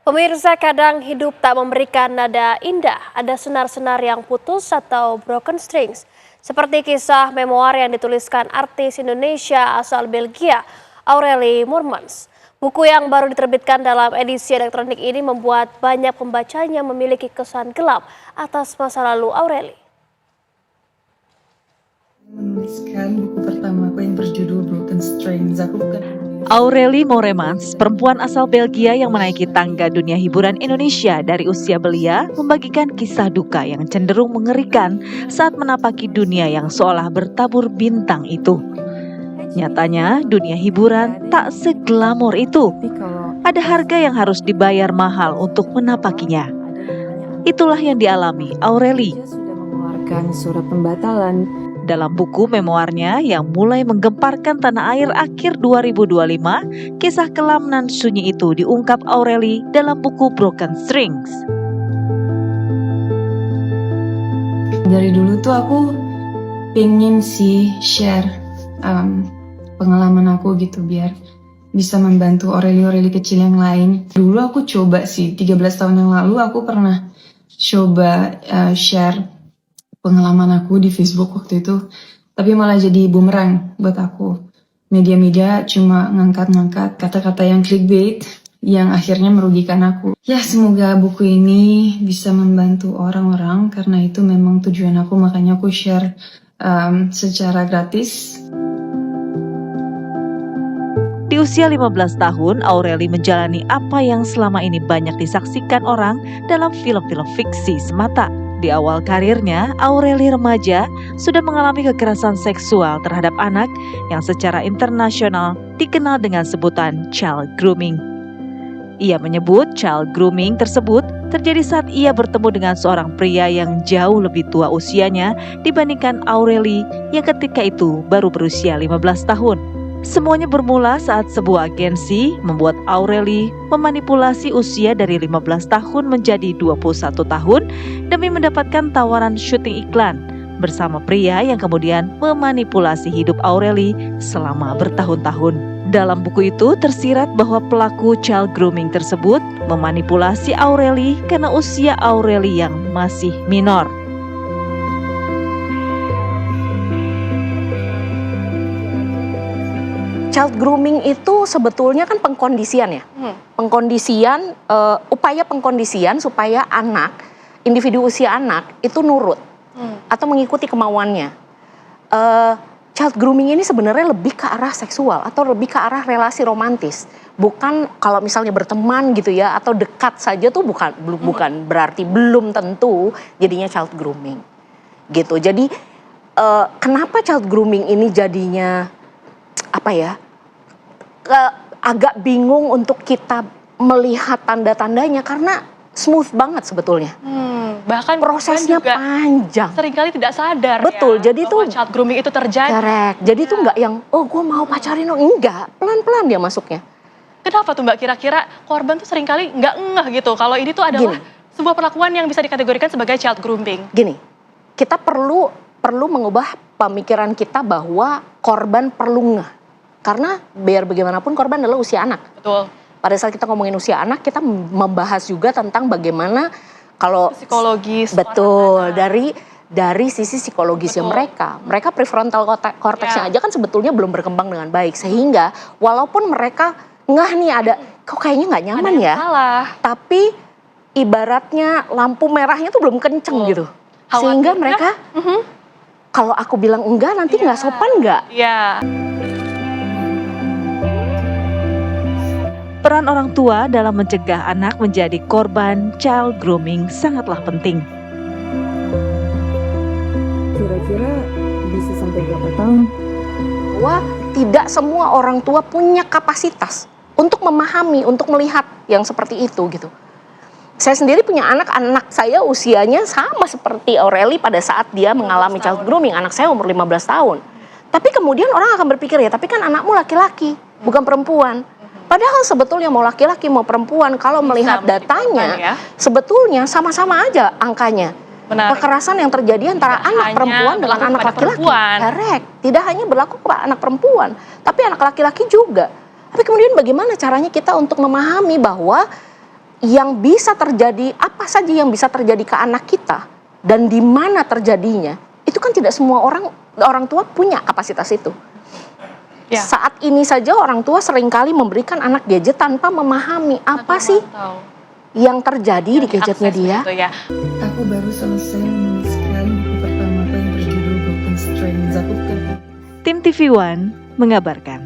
Pemirsa, kadang hidup tak memberikan nada indah, ada senar-senar yang putus atau broken strings. Seperti kisah memoir yang dituliskan artis Indonesia asal Belgia, Aurelie Moermans. Buku yang baru diterbitkan dalam edisi elektronik ini membuat banyak pembacanya memiliki kesan gelap atas masa lalu Aurelie. Menuliskan buku pertamaku yang berjudul Broken Strings. Aurelie Moermans, perempuan asal Belgia yang menaiki tangga dunia hiburan Indonesia dari usia belia, membagikan kisah duka yang cenderung mengerikan saat menapaki dunia yang seolah bertabur bintang itu. Nyatanya, dunia hiburan tak seglamor itu. Ada harga yang harus dibayar mahal untuk menapakinya. Itulah yang dialami Aurelie. Sudah mengeluarkan surat pembatalan. Dalam buku memoarnya yang mulai menggemparkan tanah air akhir 2025, kisah kelam nan sunyi itu diungkap Aurelie dalam buku Broken Strings. Dari dulu tuh aku pengen share pengalaman aku gitu biar bisa membantu Aurelie kecil yang lain. Dulu aku coba 13 tahun yang lalu aku pernah coba share pengalaman aku di Facebook waktu itu, tapi malah jadi bumerang buat aku. Media-media cuma ngangkat-ngangkat kata-kata yang clickbait yang akhirnya merugikan aku. Ya, semoga buku ini bisa membantu orang-orang karena itu memang tujuan aku, makanya aku share secara gratis. Di usia 15 tahun, Aurelie menjalani apa yang selama ini banyak disaksikan orang dalam film-film fiksi semata. Di awal karirnya, Aurelie remaja sudah mengalami kekerasan seksual terhadap anak yang secara internasional dikenal dengan sebutan child grooming. Ia menyebut child grooming tersebut terjadi saat ia bertemu dengan seorang pria yang jauh lebih tua usianya dibandingkan Aurelie yang ketika itu baru berusia 15 tahun. Semuanya bermula saat sebuah agensi membuat Aurelie memanipulasi usia dari 15 tahun menjadi 21 tahun demi mendapatkan tawaran syuting iklan bersama pria yang kemudian memanipulasi hidup Aurelie selama bertahun-tahun. Dalam buku itu tersirat bahwa pelaku child grooming tersebut memanipulasi Aurelie karena usia Aurelie yang masih minor. Child grooming itu sebetulnya kan pengkondisian ya, pengkondisian, upaya pengkondisian supaya individu usia anak itu nurut atau mengikuti kemauannya. Child grooming ini sebenarnya lebih ke arah seksual atau lebih ke arah relasi romantis, bukan kalau misalnya berteman gitu ya atau dekat saja tuh bukan berarti belum tentu jadinya child grooming gitu. Jadi kenapa child grooming ini jadinya apa ya? Agak bingung untuk kita melihat tanda-tandanya karena smooth banget sebetulnya. Bahkan prosesnya juga panjang. Seringkali tidak sadar. Betul, ya, jadi bahwa tuh child grooming itu terjadi. Correct. Jadi tuh nggak yang gue mau pacarin lo, enggak, pelan-pelan dia masuknya. Kenapa tuh Mbak kira-kira korban tuh seringkali nggak ngeh gitu kalau ini tuh adalah sebuah perlakuan yang bisa dikategorikan sebagai child grooming? Gini, kita perlu mengubah pemikiran kita bahwa korban perlu ngeh. Karena biar bagaimanapun korban adalah usia anak. Betul. Pada saat kita ngomongin usia anak, kita membahas juga tentang bagaimana kalau psikologis. Betul, dari sisi psikologisnya mereka. Mereka prefrontal cortexnya aja kan sebetulnya belum berkembang dengan baik. Sehingga walaupun mereka ngeh nih ada, kok kayaknya nggak nyaman ada yang ya. salah. Tapi ibaratnya lampu merahnya tuh belum kenceng gitu. Sehingga mereka, kalau aku bilang enggak nanti nggak sopan nggak? Iya. Peran orang tua dalam mencegah anak menjadi korban child grooming sangatlah penting. Kira-kira bisa sampai berapa tahun? Bahwa tidak semua orang tua punya kapasitas untuk memahami, untuk melihat yang seperti itu gitu. Saya sendiri punya anak saya usianya sama seperti Aurelie pada saat dia mengalami child grooming. Anak saya umur 15 tahun. Tapi kemudian orang akan berpikir ya, tapi kan anakmu laki-laki, bukan perempuan. Padahal sebetulnya mau laki-laki mau perempuan kalau melihat datanya sebetulnya sama-sama aja angkanya. Menarik. Kekerasan yang terjadi antara anak perempuan dengan anak laki-laki. Correct. Tidak hanya berlaku kepada anak perempuan, tapi anak laki-laki juga. Tapi kemudian bagaimana caranya kita untuk memahami bahwa yang bisa terjadi, apa saja yang bisa terjadi ke anak kita dan di mana terjadinya, itu kan tidak semua orang tua punya kapasitas itu. Ya. Saat ini saja orang tua seringkali memberikan anak gadget tanpa memahami apa sih yang terjadi di gadgetnya dia. Gitu ya. Aku baru selesai menuliskan buku pertamaku yang berjudul Broken Strings. Tim TV One mengabarkan.